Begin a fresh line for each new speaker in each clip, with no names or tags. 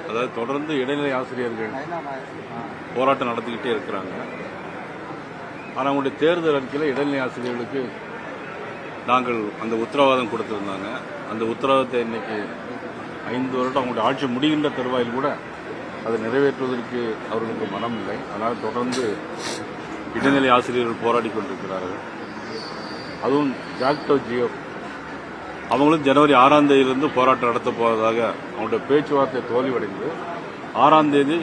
அதாவது தொடர்ந்து இடைநிலை ஆசிரியர்கள் போராட்டம் நடத்திக்கிட்டே இருக்கிறாங்க. ஆனால் அவங்களுடைய தேர்தல் அறிக்கையில் இடைநிலை ஆசிரியர்களுக்கு நாங்கள் அந்த உத்தரவாதம் கொடுத்திருந்தாங்க. அந்த உத்தரவாதத்தை இன்னைக்கு 5 வருடம் அவங்களுடைய ஆட்சி முடிகின்ற தருவாயில் கூட அதை நிறைவேற்றுவதற்கு அவர்களுக்கு மனம் இல்லை. அதனால் தொடர்ந்து இடைநிலை ஆசிரியர்கள் போராடி கொண்டிருக்கிறார்கள். அதுவும் ஜாக்டோ ஜியோ அவங்களும் ஜனவரி 6ஆம் தேதியிலிருந்து போராட்டம் நடத்தப் போவதாக அவங்களுடைய பேச்சுவார்த்தை தோல்வியடைந்து 6ஆம் தேதி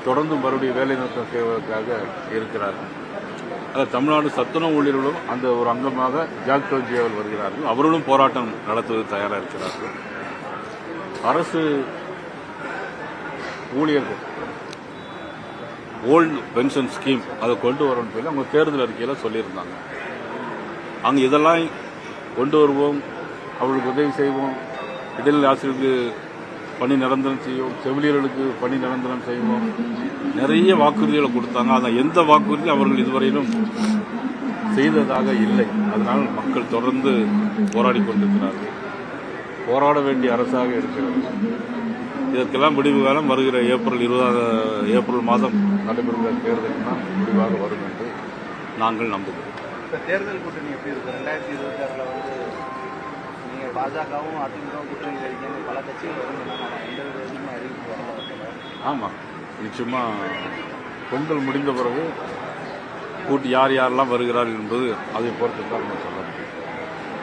தொடர்ந்து மறுபடியும் வேலை நிறுத்தம் செய்வதற்காக இருக்கிறார்கள். தமிழ்நாடு சத்துணவு ஊழியர்களும் அந்த ஒரு அங்கமாக ஜாக்டோ ஜியோவில் வருகிறார்கள். அவர்களும் போராட்டம் நடத்துவது தயாராக இருக்கிறார்கள். அரசு ஊழியர்கள் ஓல்டு பென்ஷன் ஸ்கீம் அதை கொண்டு வரணும்னு சொல்லி அவங்க தேர்தல் அறிக்கையில் சொல்லியிருந்தாங்க. அங்கே இதெல்லாம் கொண்டு வருவோம், அவர்களுக்கு உதவி செய்வோம், இடைநிலை ஆசிரியர்களுக்கு பணி நிரந்தரம் செய்வோம், செவிலியர்களுக்கு பணி நிரந்தரம் செய்வோம், நிறைய வாக்குறுதிகளை கொடுத்தாங்க. ஆனால் எந்த வாக்குறுதி அவர்கள் இதுவரையிலும் செய்ததாக இல்லை. அதனால் மக்கள் தொடர்ந்து போராடி கொண்டிருக்கிறார்கள். போராட வேண்டிய அரசாக இருக்கிறது. இதற்கெல்லாம் முடிவு காலம் வருகிற ஏப்ரல் மாதம் நடைபெறுகிற தேர்தல் தான் முடிவாக வரும் என்று நாங்கள் நம்புகிறோம்.
தேர்தல் கூட்டணி எப்படி இருக்கு? 2026 வந்து நீங்க பாஜகவும் அதிமுகவும் கூட்டணி இருக்கீங்க, பல கட்சிகள் வருங்க, எந்த விதமும் அறிவிப்பு வரல.
ஆமாம், நிச்சயமா பொங்கல் முடிந்த பிறகு கூட்டி யார் யாரெல்லாம் வருகிறார்கள் என்பது அதை பொறுத்து தான் நம்ம சொல்லலாம்.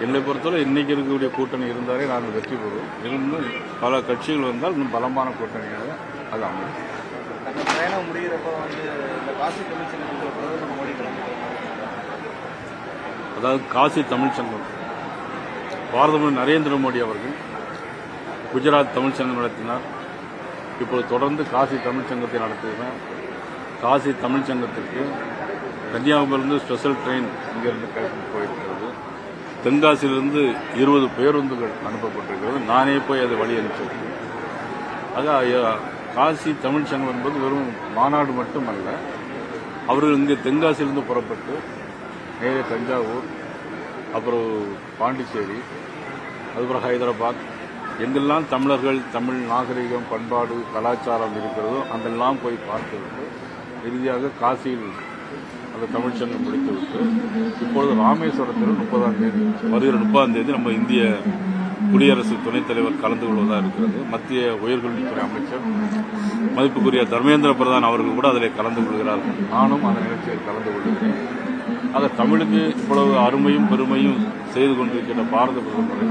என்னை பொறுத்தவரை இன்னைக்கு இருக்கக்கூடிய கூட்டணி இருந்தாலே நாங்கள் வெற்றி பெறுவோம். இன்னும் பல கட்சிகள் வந்தால் இன்னும் பலமான கூட்டணியாக அது அமையும்.
அந்த பயணம் முடிகிறப்ப வந்து இந்த காசி தமிழ்ச்சங்கம் பிரதமர் மோடி
அதாவது காசி தமிழ்ச்சங்கம் பாரதமர் நரேந்திர மோடி அவர்கள் குஜராத் தமிழ்ச்சங்கம் நடத்தினார். இப்போது தொடர்ந்து காசி தமிழ்ச்சங்கத்தை நடத்துகிறார். காசி தமிழ்ச்சங்கத்திற்கு கன்னியாகுமரியிலிருந்து ஸ்பெஷல் ட்ரெயின் இங்கிருந்து போயிருக்கிறது. தென்காசியிலிருந்து 20 பேருந்துகள் அனுப்பப்பட்டிருக்கிறது. நானே போய் அதை வழி அனுப்பிச்சிருக்கேன். ஆக காசி தமிழ்ச்சங்கம் என்பது வெறும் மாநாடு மட்டுமல்ல. அவர்கள் இங்கே தென்காசியிலிருந்து புறப்பட்டு நேரே தஞ்சாவூர், அப்புறம் பாண்டிச்சேரி, அதுக்கப்புறம் ஹைதராபாத், எங்கெல்லாம் தமிழர்கள் தமிழ் நாகரிகம் பண்பாடு கலாச்சாரம் இருக்கிறதோ அங்கெல்லாம் போய் பார்த்துவிட்டு இறுதியாக காசியில் அந்த தமிழ்ச்சங்கம் முடித்துவிட்டு இப்பொழுது ராமேஸ்வரத்தில் 30ஆம் தேதி வருகிற 30ஆம் தேதி நம்ம இந்திய குடியரசு துணைத் தலைவர் கலந்து கொள்வதாக இருக்கிறது. மத்திய உயர்கல்வித்துறை அமைச்சர் மதிப்புக்குரிய தர்மேந்திர பிரதான் அவர்கள் கூட அதில் கலந்து கொள்கிறார்கள். நானும் அந்த நிகழ்ச்சியில் கலந்து கொள்கிறேன். ஆக தமிழுக்கு இவ்வளவு அருமையும் பெருமையும் செய்து கொண்டிருக்கிற பாரத பிரதமரை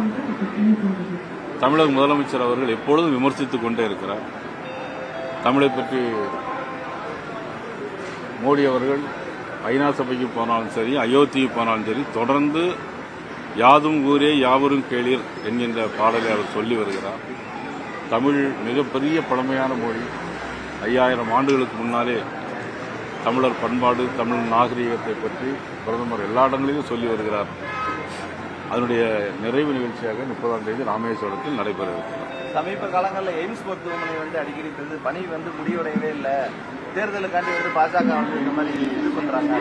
தமிழக முதலமைச்சர் அவர்கள் எப்பொழுதும் விமர்சித்துக் கொண்டே இருக்கிறார். தமிழை பற்றி மோடி அவர்கள் ஐநா சபைக்கு போனாலும் சரி, அயோத்திக்கு போனாலும் சரி, தொடர்ந்து யாதும் ஊரே யாவரும் கேளீர் என்கின்ற பாடலை அவர் சொல்லி வருகிறார். தமிழ் மிகப்பெரிய பழமையான மொழி. 5000 ஆண்டுகளுக்கு முன்னாலே தமிழர் பண்பாடு தமிழ் நாகரிகத்தை பற்றி பிரதமர் எல்லா இடங்களிலும் சொல்லி வருகிறார். அதனுடைய நிறைவு நிகழ்ச்சியாக 30ஆம் தேதி ராமேஸ்வரத்தில் நடைபெற இருக்கிறார்.
சமீப காலங்களில் எய்ம்ஸ் மருத்துவமனை வந்து அடிக்கடி பணி வந்து முடிவடையவே இல்லை, தேர்தலுக்காண்டி வந்து பாஜக வந்து இந்த மாதிரி இது பண்றாங்க.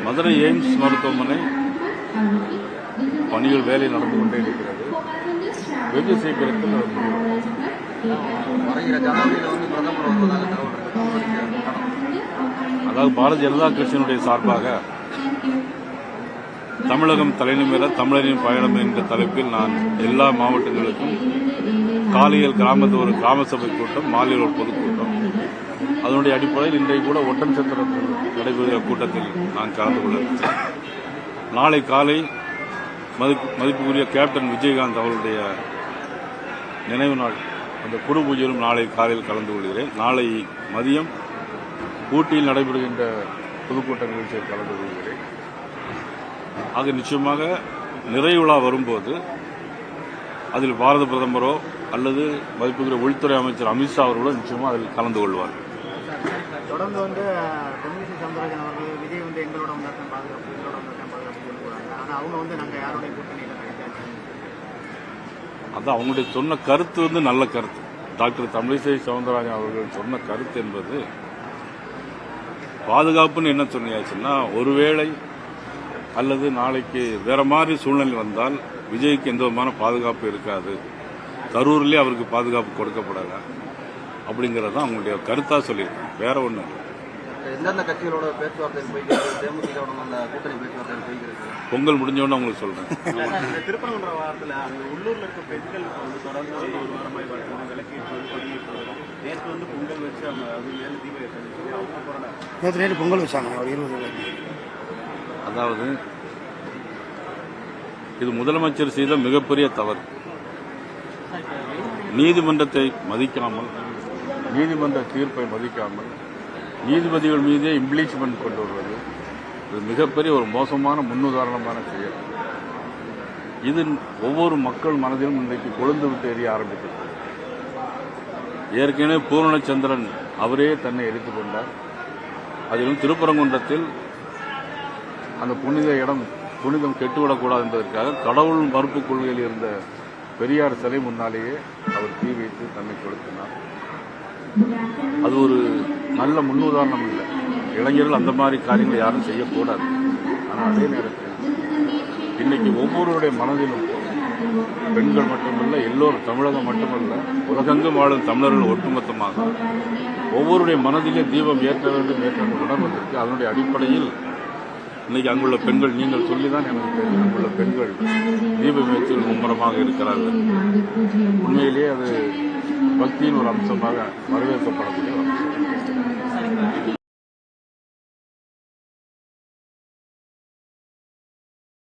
மதுரை எய்ம்ஸ் மருத்துவமனை பணிகள் வேலை நடந்து கொண்டே இருக்கிறது. வெகு சீக்கிரத்தில்
வருகிற ஜனவரியில் வந்து பிரதமர் வருவதாக
அதாவது பாரதிய ஜனதா கட்சியினுடைய சார்பாக தமிழகம் தலைநிமிர தமிழரின் பயணம் என்ற தலைப்பில் நான் எல்லா மாவட்டங்களுக்கும் காலையில் கிராமத்தோர் கிராம சபை கூட்டம், மாலையில் ஒரு பொதுக்கூட்டம், அதனுடைய அடிப்படையில் இன்றைக்கு கூட ஒட்டன் சத்திரத்தில் நடைபெறுகிற கூட்டத்தில் நான் கலந்து கொள்ள இருக்கிறேன். நாளை காலை மதிப்புக்குரிய கேப்டன் விஜயகாந்த் அவர்களுடைய நினைவு நாள் அந்த குரு பூஜையிலும் நாளை காலையில் கலந்து கொள்கிறேன். நாளை மதியம் ஊட்டியில் நடைபெறுகின்ற பொதுக்கூட்ட நிகழ்ச்சியில் கலந்து கொள்கிறேன். ஆக நிச்சயமாக நிறைவு விழா வரும்போது அதில் பாரத பிரதமரோ அல்லது மதிப்புக்குரிய உள்துறை அமைச்சர் அமித்ஷா அவர்களோ நிச்சயமாக அதில் கலந்து கொள்வார்.
தொடர்ந்து வந்து தமிழிசை சவுந்தரராஜன் அவர்கள் விஜய் வந்து எங்களோட வந்தாக்கம் பாதுகாப்பு எங்களோட வந்தாக்கம் பாதுகாப்பு சொல்லுவாங்க. ஆனால் அவங்க வந்து நாங்கள் யாருடைய கூட்டணியில்
அதான் அவங்களுடைய சொன்ன கருத்து வந்து நல்ல கருத்து. டாக்டர் தமிழிசை சவுந்தரராஜன் அவர்கள் சொன்ன கருத்து என்பது பாதுகாப்புன்னு என்ன சொன்னியாச்சுன்னா, ஒருவேளை அல்லது நாளைக்கு வேற மாதிரி சூழ்நிலை வந்தால் விஜய்க்கு எந்த விதமான பாதுகாப்பு இருக்காது. கரூர்லேயே அவருக்கு பாதுகாப்பு கொடுக்கப்படலை அப்படிங்கிறது தான் அவங்களுடைய கருத்தாக சொல்லியிருக்காங்க. வேற ஒன்றும் இல்லை.
எந்தெந்த கட்சிகளோட பேச்சுவார்த்தையில் போய்கிறது, தேமுதிகவோட அந்த கூட்டணி பேச்சுவார்த்தையில் போய்கிறது?
பொங்கல் முடிஞ்சோன்னு அவங்களுக்கு சொல்கிறேன்.
இந்த திருப்பரங்குன்ற வாரத்தில் அங்கே உள்ளூரில் இருக்க பெண்கள் வந்து தொடர்ந்து வந்து ஒரு வாரமாக பார்த்தீங்கன்னா விளக்கேற்று வந்து கொடியேற்று நேற்று வந்து பொங்கல் வச்சு அவங்க அது மேலே தீபம் ஏற்றி அவங்க போகிறாங்க.
நேற்று நைட்டு பொங்கல் வச்சாங்க ஒரு 20
அதாவது இது முதலமைச்சர் செய்த மிகப்பெரிய தவறு. நீதிமன்றத்தை மதிக்காமல், நீதிமன்ற தீர்ப்பை மதிக்காமல் நீதிபதிகள் மீதே இம்ப்ளீச்மெண்ட் கொண்டு வருவது இது மிகப்பெரிய ஒரு மோசமான முன்னுதாரணமான செயல். இது ஒவ்வொரு மக்கள் மனதிலும் இன்றைக்கு கொழுந்து விட்டு எரிய ஆரம்பித்தது. ஏற்கனவே பூரணச்சந்திரன் அவரே தன்னை எரித்துக் கொண்டார். அதிலும் திருப்பரங்குன்றத்தில் அந்த புனித இடம் புனிதம் கெட்டுவிடக்கூடாது என்பதற்காக கடவுள் மறுப்பு கொள்கையில் இருந்த பெரியார் சிலை முன்னாலேயே அவர் தீ வைத்து தன்னை கொளுத்தினார். அது ஒரு நல்ல முன்னுதாரணம் இல்லை. இளைஞர்கள் அந்த மாதிரி காரியங்களை யாரும் செய்யக்கூடாது. ஆனால் அதே நேரத்தில் இன்னைக்கு ஒவ்வொருவருடைய மனதிலும் பெண்கள் மட்டுமல்ல, எல்லோரும், தமிழகம் மட்டுமல்ல, உலகெங்கும் வாழும் தமிழர்கள் ஒட்டுமொத்தமாக ஒவ்வொருடைய மனதிலே தீபம் ஏற்ற வேண்டும் என்ற உணர்வு வந்திருக்கு. அதனுடைய அடிப்படையில் இன்னைக்கு அங்குள்ள பெண்கள், நீங்கள் சொல்லிதான் எனக்கு தெரியும், அங்குள்ள பெண்கள் தீபம் ஏற்றி மும்முரமாக இருக்கிறார்கள். உண்மையிலேயே அது பக்தியின் ஒரு அம்சமாக வரவேற்கப்படக்கூடிய ஒரு அம்சம்.